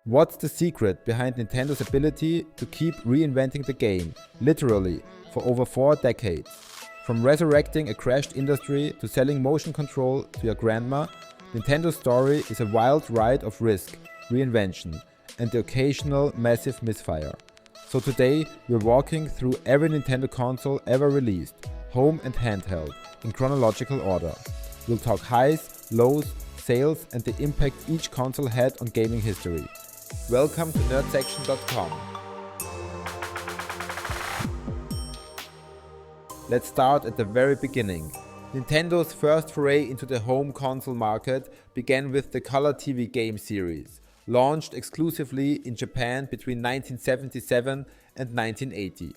What's the secret behind Nintendo's ability to keep reinventing the game, literally, for over 4 decades? From resurrecting a crashed industry to selling motion control to your grandma, Nintendo's story is a wild ride of risk, reinvention, and the occasional massive misfire. So today, we're walking through every Nintendo console ever released, home and handheld, in chronological order. We'll talk highs, lows, sales, and the impact each console had on gaming history. Welcome to nerdsection.com. Let's start at the very beginning. Nintendo's first foray into the home console market began with the Color TV game series, launched exclusively in Japan between 1977 and 1980.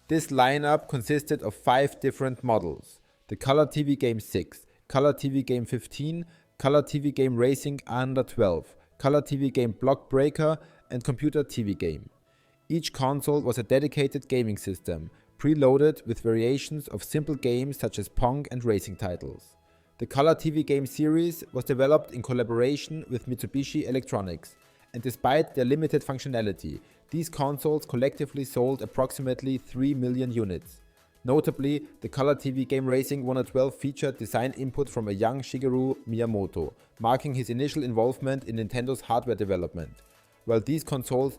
This lineup consisted of 5 different models: the Color TV Game 6, Color TV Game 15, Color TV Game Racing Under 12, Color TV Game Block Breaker, and Computer TV Game. Each console was a dedicated gaming system, preloaded with variations of simple games such as Pong and racing titles. The Color TV Game series was developed in collaboration with Mitsubishi Electronics, and despite their limited functionality, these consoles collectively sold approximately 3 million units. Notably, the Color TV Game Racing 112 featured design input from a young Shigeru Miyamoto, marking his initial involvement in Nintendo's hardware development. While these consoles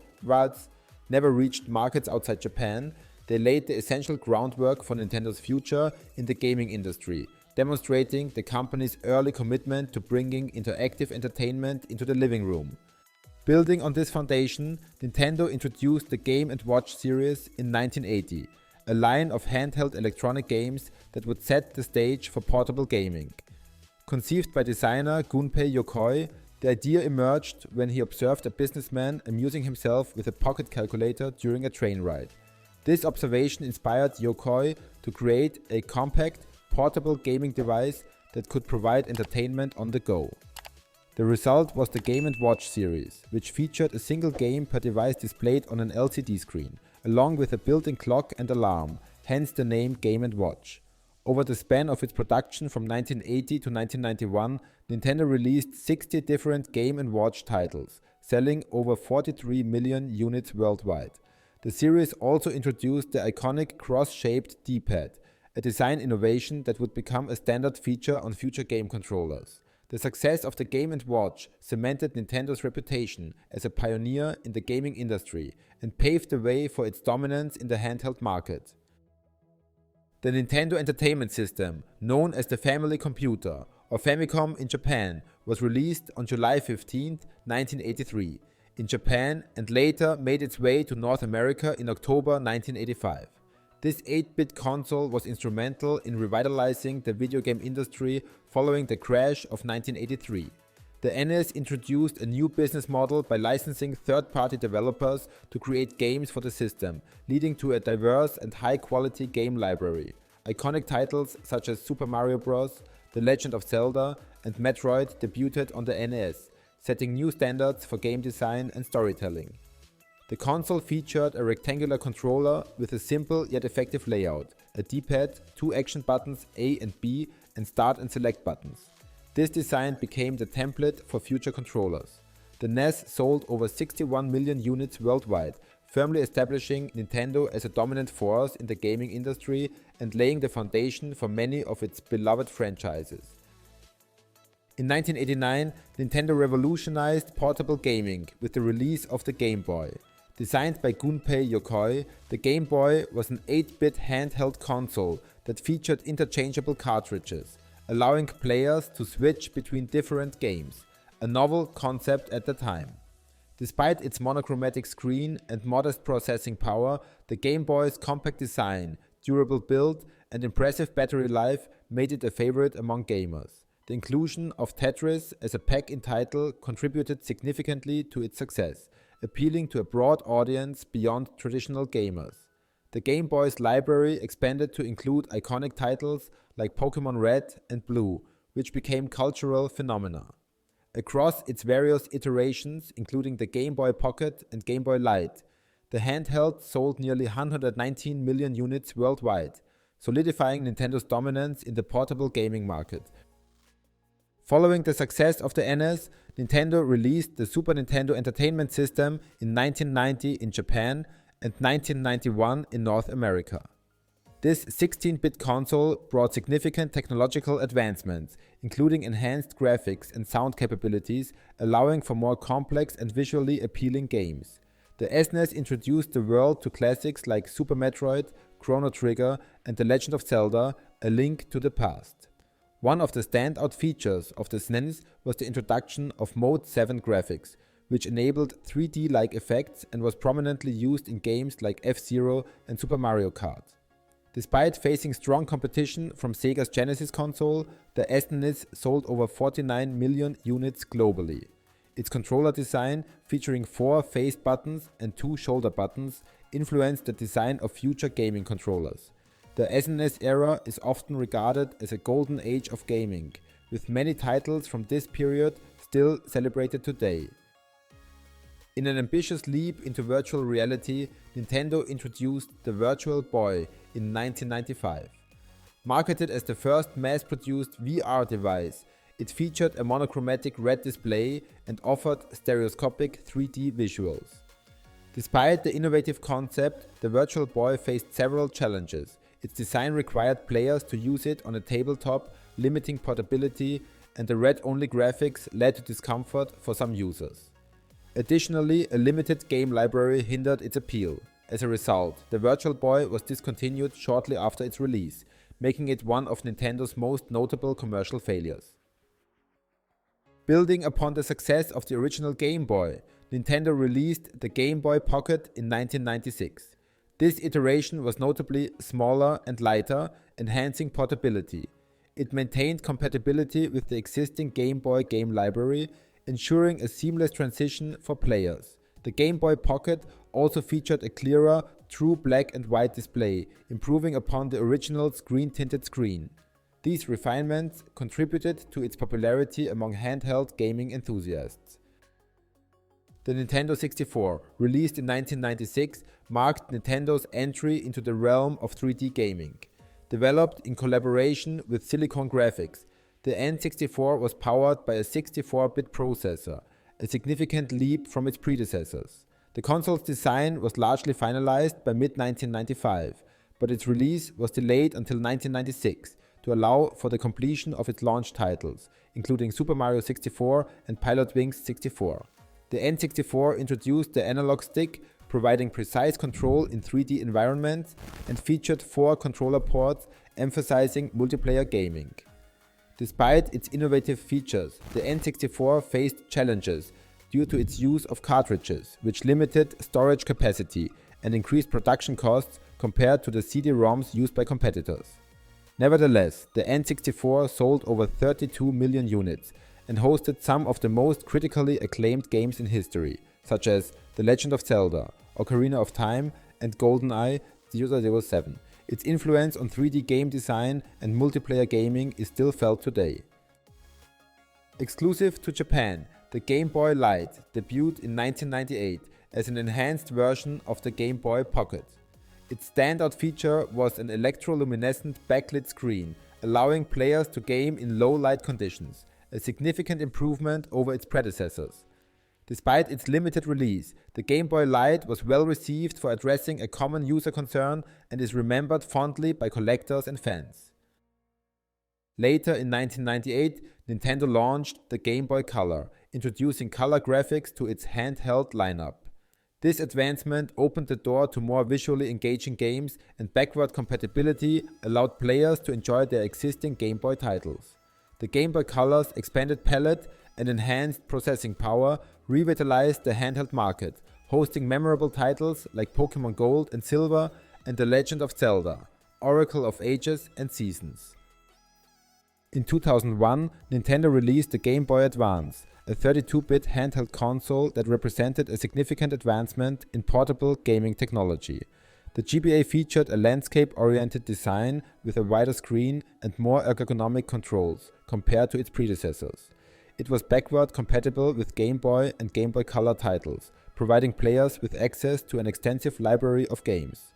never reached markets outside Japan, they laid the essential groundwork for Nintendo's future in the gaming industry, demonstrating the company's early commitment to bringing interactive entertainment into the living room. Building on this foundation, Nintendo introduced the Game & Watch series in 1980, a line of handheld electronic games that would set the stage for portable gaming. Conceived by designer Gunpei Yokoi, the idea emerged when he observed a businessman amusing himself with a pocket calculator during a train ride. This observation inspired Yokoi to create a compact, portable gaming device that could provide entertainment on the go. The result was the Game & Watch series, which featured a single game per device displayed on an LCD screen, along with a built-in clock and alarm, hence the name Game & Watch. Over the span of its production from 1980 to 1991, Nintendo released 60 different Game & Watch titles, selling over 43 million units worldwide. The series also introduced the iconic cross-shaped D-pad, a design innovation that would become a standard feature on future game controllers. The success of the Game & Watch cemented Nintendo's reputation as a pioneer in the gaming industry and paved the way for its dominance in the handheld market. The Nintendo Entertainment System, known as the Family Computer, or Famicom in Japan, was released on July 15, 1983, in Japan, and later made its way to North America in October 1985. This 8-bit console was instrumental in revitalizing the video game industry following the crash of 1983. The NES introduced a new business model by licensing third-party developers to create games for the system, leading to a diverse and high-quality game library. Iconic titles such as Super Mario Bros., The Legend of Zelda, and Metroid debuted on the NES, setting new standards for game design and storytelling. The console featured a rectangular controller with a simple yet effective layout, a D-pad, 2 action buttons A and B, and start and select buttons. This design became the template for future controllers. The NES sold over 61 million units worldwide, firmly establishing Nintendo as a dominant force in the gaming industry and laying the foundation for many of its beloved franchises. In 1989, Nintendo revolutionized portable gaming with the release of the Game Boy. Designed by Gunpei Yokoi, the Game Boy was an 8-bit handheld console that featured interchangeable cartridges, allowing players to switch between different games, a novel concept at the time. Despite its monochromatic screen and modest processing power, the Game Boy's compact design, durable build, and impressive battery life made it a favorite among gamers. The inclusion of Tetris as a pack-in title contributed significantly to its success, appealing to a broad audience beyond traditional gamers. The Game Boy's library expanded to include iconic titles like Pokémon Red and Blue, which became cultural phenomena. Across its various iterations, including the Game Boy Pocket and Game Boy Light, the handheld sold nearly 119 million units worldwide, solidifying Nintendo's dominance in the portable gaming market. Following the success of the NES, Nintendo released the Super Nintendo Entertainment System in 1990 in Japan and 1991 in North America. This 16-bit console brought significant technological advancements, including enhanced graphics and sound capabilities, allowing for more complex and visually appealing games. The SNES introduced the world to classics like Super Metroid, Chrono Trigger, and The Legend of Zelda: A Link to the Past. One of the standout features of the SNES was the introduction of Mode 7 graphics, which enabled 3D-like effects and was prominently used in games like F-Zero and Super Mario Kart. Despite facing strong competition from Sega's Genesis console, the SNES sold over 49 million units globally. Its controller design, featuring 4 face buttons and 2 shoulder buttons, influenced the design of future gaming controllers. The SNES era is often regarded as a golden age of gaming, with many titles from this period still celebrated today. In an ambitious leap into virtual reality, Nintendo introduced the Virtual Boy in 1995. Marketed as the first mass-produced VR device, it featured a monochromatic red display and offered stereoscopic 3D visuals. Despite the innovative concept, the Virtual Boy faced several challenges. Its design required players to use it on a tabletop, limiting portability, and the red-only graphics led to discomfort for some users. Additionally, a limited game library hindered its appeal. As a result, the Virtual Boy was discontinued shortly after its release, making it one of Nintendo's most notable commercial failures. Building upon the success of the original Game Boy, Nintendo released the Game Boy Pocket in 1996. This iteration was notably smaller and lighter, enhancing portability. It maintained compatibility with the existing Game Boy game library, ensuring a seamless transition for players. The Game Boy Pocket also featured a clearer, true black and white display, improving upon the original screen-tinted screen. These refinements contributed to its popularity among handheld gaming enthusiasts. The Nintendo 64, released in 1996, marked Nintendo's entry into the realm of 3D gaming. Developed in collaboration with Silicon Graphics, the N64 was powered by a 64-bit processor, a significant leap from its predecessors. The console's design was largely finalized by mid-1995, but its release was delayed until 1996 to allow for the completion of its launch titles, including Super Mario 64 and Pilotwings 64. The N64 introduced the analog stick, providing precise control in 3D environments, and featured 4 controller ports, emphasizing multiplayer gaming. Despite its innovative features, the N64 faced challenges due to its use of cartridges, which limited storage capacity and increased production costs compared to the CD-ROMs used by competitors. Nevertheless, the N64 sold over 32 million units and hosted some of the most critically acclaimed games in history, such as The Legend of Zelda, Ocarina of Time, and GoldenEye 007. Its influence on 3D game design and multiplayer gaming is still felt today. Exclusive to Japan, the Game Boy Light debuted in 1998 as an enhanced version of the Game Boy Pocket. Its standout feature was an electroluminescent backlit screen, allowing players to game in low light conditions, a significant improvement over its predecessors. Despite its limited release, the Game Boy Light was well received for addressing a common user concern and is remembered fondly by collectors and fans. Later in 1998, Nintendo launched the Game Boy Color, introducing color graphics to its handheld lineup. This advancement opened the door to more visually engaging games, and backward compatibility allowed players to enjoy their existing Game Boy titles. The Game Boy Color's expanded palette and enhanced processing power revitalized the handheld market, hosting memorable titles like Pokémon Gold and Silver and The Legend of Zelda, Oracle of Ages and Seasons. In 2001, Nintendo released the Game Boy Advance, a 32-bit handheld console that represented a significant advancement in portable gaming technology. The GBA featured a landscape-oriented design with a wider screen and more ergonomic controls compared to its predecessors. It was backward compatible with Game Boy and Game Boy Color titles, providing players with access to an extensive library of games.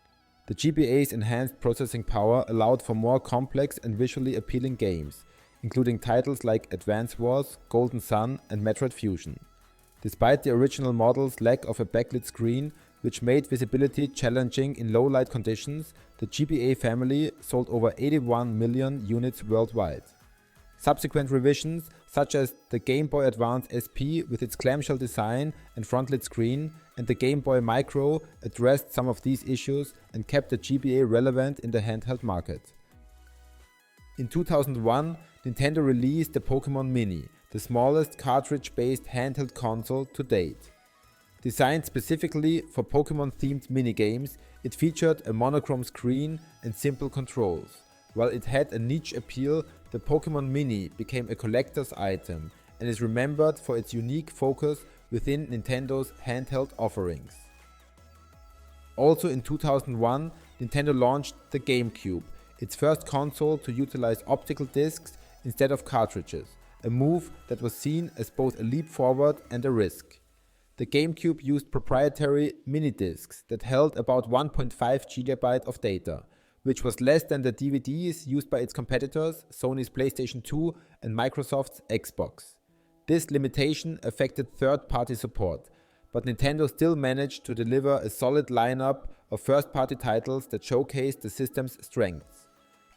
The GBA's enhanced processing power allowed for more complex and visually appealing games, including titles like Advance Wars, Golden Sun, and Metroid Fusion. Despite the original model's lack of a backlit screen, which made visibility challenging in low light conditions, the GBA family sold over 81 million units worldwide. Subsequent revisions, such as the Game Boy Advance SP with its clamshell design and frontlit screen, and the Game Boy Micro, addressed some of these issues and kept the GBA relevant in the handheld market. In 2001, Nintendo released the Pokémon Mini, the smallest cartridge-based handheld console to date. Designed specifically for Pokémon-themed minigames, it featured a monochrome screen and simple controls. While it had a niche appeal, the Pokémon Mini became a collector's item and is remembered for its unique focus within Nintendo's handheld offerings. Also in 2001, Nintendo launched the GameCube, its first console to utilize optical discs instead of cartridges, a move that was seen as both a leap forward and a risk. The GameCube used proprietary mini discs that held about 1.5 GB of data, which was less than the DVDs used by its competitors, Sony's PlayStation 2 and Microsoft's Xbox. This limitation affected third-party support, but Nintendo still managed to deliver a solid lineup of first-party titles that showcased the system's strengths.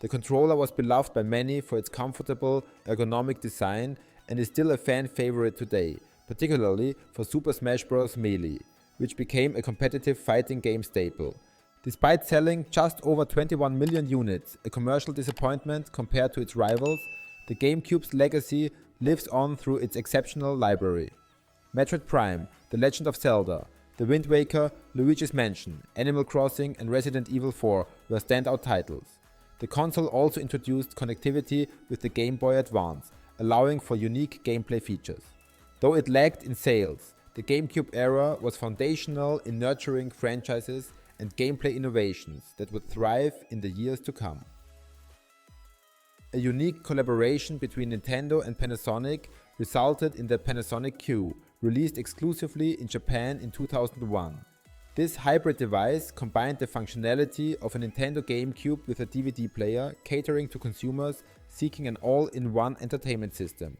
The controller was beloved by many for its comfortable, ergonomic design and is still a fan favorite today, particularly for Super Smash Bros. Melee, which became a competitive fighting game staple. Despite selling just over 21 million units, a commercial disappointment compared to its rivals, the GameCube's legacy lives on through its exceptional library. Metroid Prime, The Legend of Zelda, The Wind Waker, Luigi's Mansion, Animal Crossing and Resident Evil 4 were standout titles. The console also introduced connectivity with the Game Boy Advance, allowing for unique gameplay features. Though it lagged in sales, the GameCube era was foundational in nurturing franchises and gameplay innovations that would thrive in the years to come. A unique collaboration between Nintendo and Panasonic resulted in the Panasonic Q, released exclusively in Japan in 2001. This hybrid device combined the functionality of a Nintendo GameCube with a DVD player, catering to consumers seeking an all-in-one entertainment system.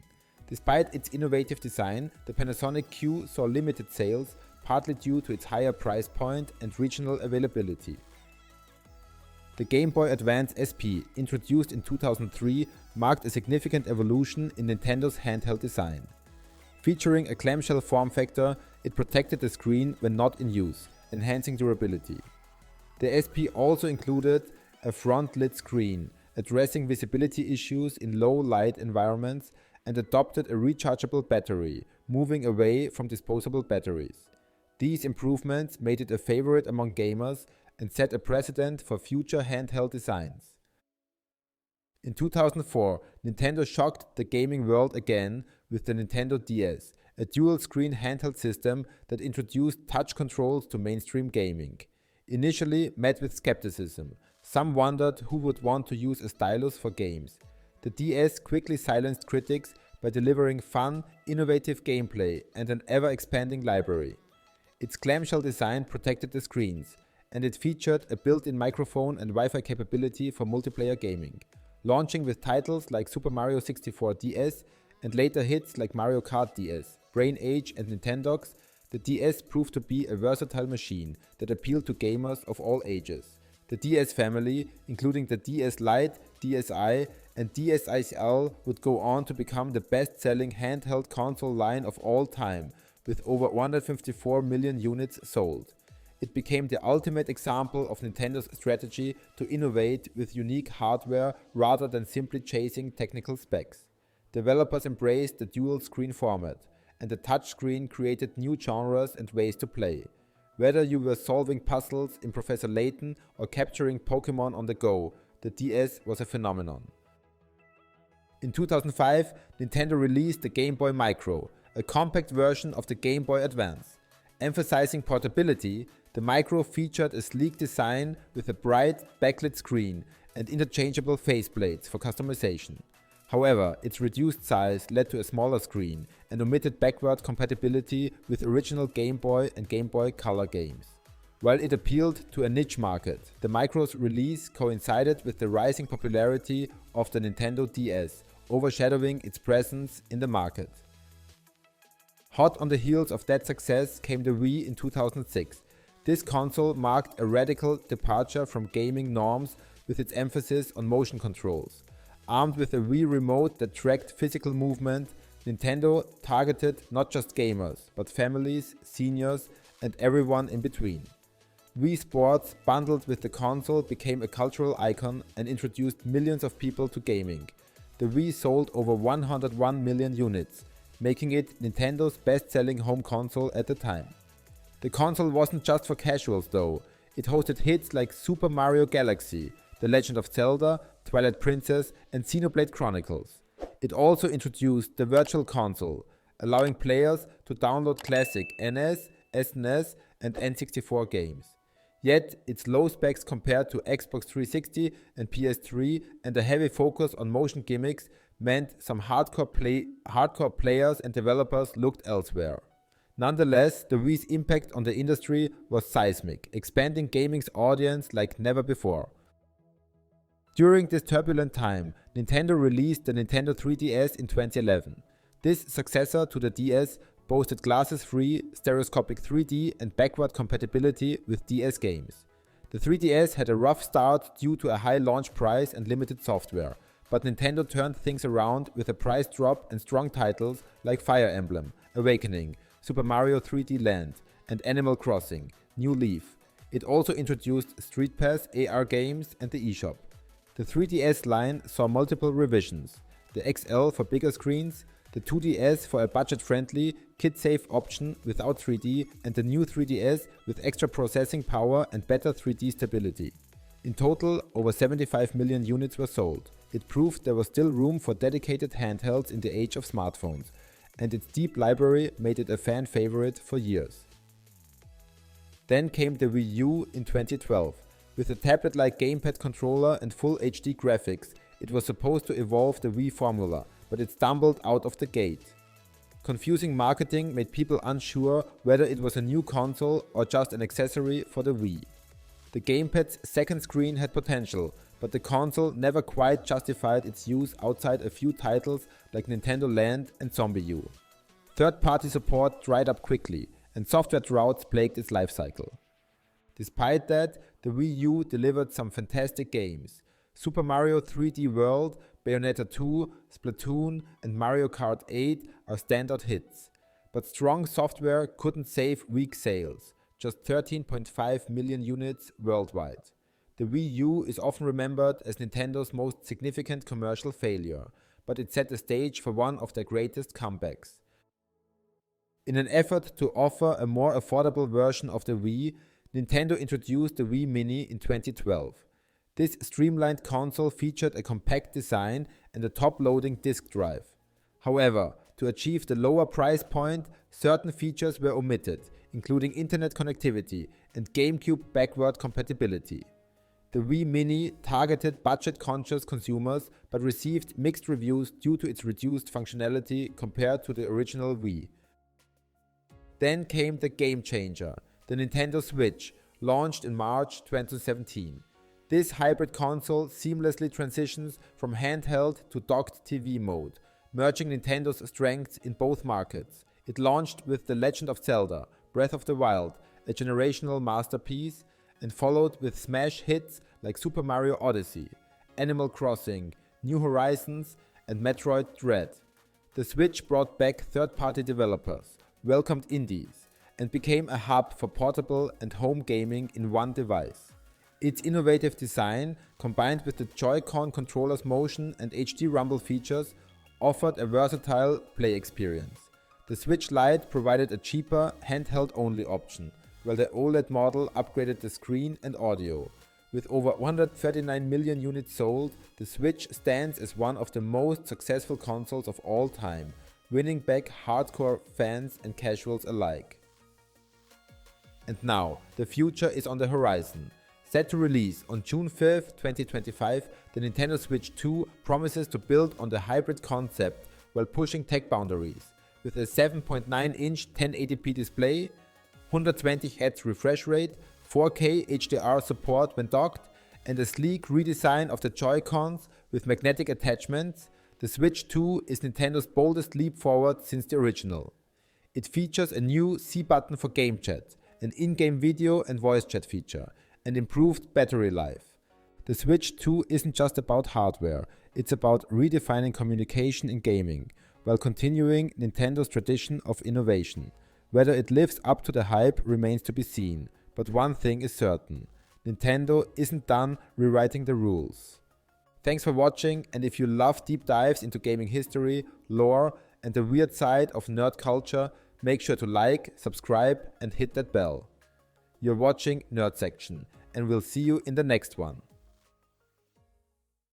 Despite its innovative design, the Panasonic Q saw limited sales, partly due to its higher price point and regional availability. The Game Boy Advance SP, introduced in 2003, marked a significant evolution in Nintendo's handheld design. Featuring a clamshell form factor, it protected the screen when not in use, enhancing durability. The SP also included a front-lit screen, addressing visibility issues in low-light environments, and adopted a rechargeable battery, moving away from disposable batteries. These improvements made it a favorite among gamers and set a precedent for future handheld designs. In 2004, Nintendo shocked the gaming world again with the Nintendo DS, a dual-screen handheld system that introduced touch controls to mainstream gaming. Initially met with skepticism, some wondered who would want to use a stylus for games. The DS quickly silenced critics by delivering fun, innovative gameplay and an ever-expanding library. Its clamshell design protected the screens, and it featured a built-in microphone and Wi-Fi capability for multiplayer gaming. Launching with titles like Super Mario 64 DS and later hits like Mario Kart DS, Brain Age and Nintendogs, the DS proved to be a versatile machine that appealed to gamers of all ages. The DS family, including the DS Lite, DSi and DSi-XL, would go on to become the best-selling handheld console line of all time, with over 154 million units sold. It became the ultimate example of Nintendo's strategy to innovate with unique hardware rather than simply chasing technical specs. Developers embraced the dual-screen format, and the touchscreen created new genres and ways to play. Whether you were solving puzzles in Professor Layton or capturing Pokémon on the go, the DS was a phenomenon. In 2005, Nintendo released the Game Boy Micro, a compact version of the Game Boy Advance. Emphasizing portability, the Micro featured a sleek design with a bright, backlit screen and interchangeable faceplates for customization. However, its reduced size led to a smaller screen and omitted backward compatibility with original Game Boy and Game Boy Color games. While it appealed to a niche market, the Micro's release coincided with the rising popularity of the Nintendo DS, overshadowing its presence in the market. Hot on the heels of that success came the Wii in 2006. This console marked a radical departure from gaming norms with its emphasis on motion controls. Armed with a Wii remote that tracked physical movement, Nintendo targeted not just gamers, but families, seniors, and everyone in between. Wii Sports, bundled with the console, became a cultural icon and introduced millions of people to gaming. The Wii sold over 101 million units, making it Nintendo's best-selling home console at the time. The console wasn't just for casuals though. It hosted hits like Super Mario Galaxy, The Legend of Zelda, Twilight Princess, and Xenoblade Chronicles. It also introduced the Virtual Console, allowing players to download classic NES, SNES, and N64 games. Yet, its low specs compared to Xbox 360 and PS3 and a heavy focus on motion gimmicks meant some hardcore players and developers looked elsewhere. Nonetheless, the Wii's impact on the industry was seismic, expanding gaming's audience like never before. During this turbulent time, Nintendo released the Nintendo 3DS in 2011. This successor to the DS boasted glasses-free, stereoscopic 3D and backward compatibility with DS games. The 3DS had a rough start due to a high launch price and limited software, but Nintendo turned things around with a price drop and strong titles like Fire Emblem, Awakening, Super Mario 3D Land, and Animal Crossing, New Leaf. It also introduced Street Pass, AR games, and the eShop. The 3DS line saw multiple revisions: the XL for bigger screens, the 2DS for a budget-friendly, kid-safe option without 3D, and the new 3DS with extra processing power and better 3D stability. In total, over 75 million units were sold. It proved there was still room for dedicated handhelds in the age of smartphones, and its deep library made it a fan favorite for years. Then came the Wii U in 2012. With a tablet-like gamepad controller and full HD graphics, it was supposed to evolve the Wii formula, but it stumbled out of the gate. Confusing marketing made people unsure whether it was a new console or just an accessory for the Wii. The gamepad's second screen had potential, but the console never quite justified its use outside a few titles like Nintendo Land and Zombie U. Third-party support dried up quickly, and software droughts plagued its lifecycle. Despite that, the Wii U delivered some fantastic games. Super Mario 3D World, Bayonetta 2, Splatoon, and Mario Kart 8 are standout hits. But strong software couldn't save weak sales, just 13.5 million units worldwide. The Wii U is often remembered as Nintendo's most significant commercial failure, but it set the stage for one of their greatest comebacks. In an effort to offer a more affordable version of the Wii, Nintendo introduced the Wii Mini in 2012. This streamlined console featured a compact design and a top-loading disk drive. However, to achieve the lower price point, certain features were omitted, including internet connectivity and GameCube backward compatibility. The Wii Mini targeted budget-conscious consumers but received mixed reviews due to its reduced functionality compared to the original Wii. Then came the game changer, the Nintendo Switch, launched in March 2017. This hybrid console seamlessly transitions from handheld to docked TV mode, merging Nintendo's strengths in both markets. It launched with The Legend of Zelda, Breath of the Wild, a generational masterpiece, and followed with smash hits like Super Mario Odyssey, Animal Crossing, New Horizons, and Metroid Dread. The Switch brought back third-party developers, welcomed indies, and became a hub for portable and home gaming in one device. Its innovative design, combined with the Joy-Con controller's motion and HD rumble features, offered a versatile play experience. The Switch Lite provided a cheaper, handheld-only option, while the OLED model upgraded the screen and audio. With over 139 million units sold, the Switch stands as one of the most successful consoles of all time, winning back hardcore fans and casuals alike. And now, the future is on the horizon. Set to release on June 5, 2025, the Nintendo Switch 2 promises to build on the hybrid concept while pushing tech boundaries. With a 7.9-inch 1080p display, 120Hz refresh rate, 4K HDR support when docked, and a sleek redesign of the Joy-Cons with magnetic attachments, The Switch 2 is Nintendo's boldest leap forward since the original. It features a new C button for game chat, an in-game video and voice chat feature, and improved battery life. The Switch 2 isn't just about hardware, it's about redefining communication in gaming, while continuing Nintendo's tradition of innovation. Whether it lives up to the hype remains to be seen, but one thing is certain: Nintendo isn't done rewriting the rules. Thanks for watching, and if you love deep dives into gaming history, lore, and the weird side of nerd culture, make sure to like, subscribe, and hit that bell. You're watching Nerd Section, and we'll see you in the next one.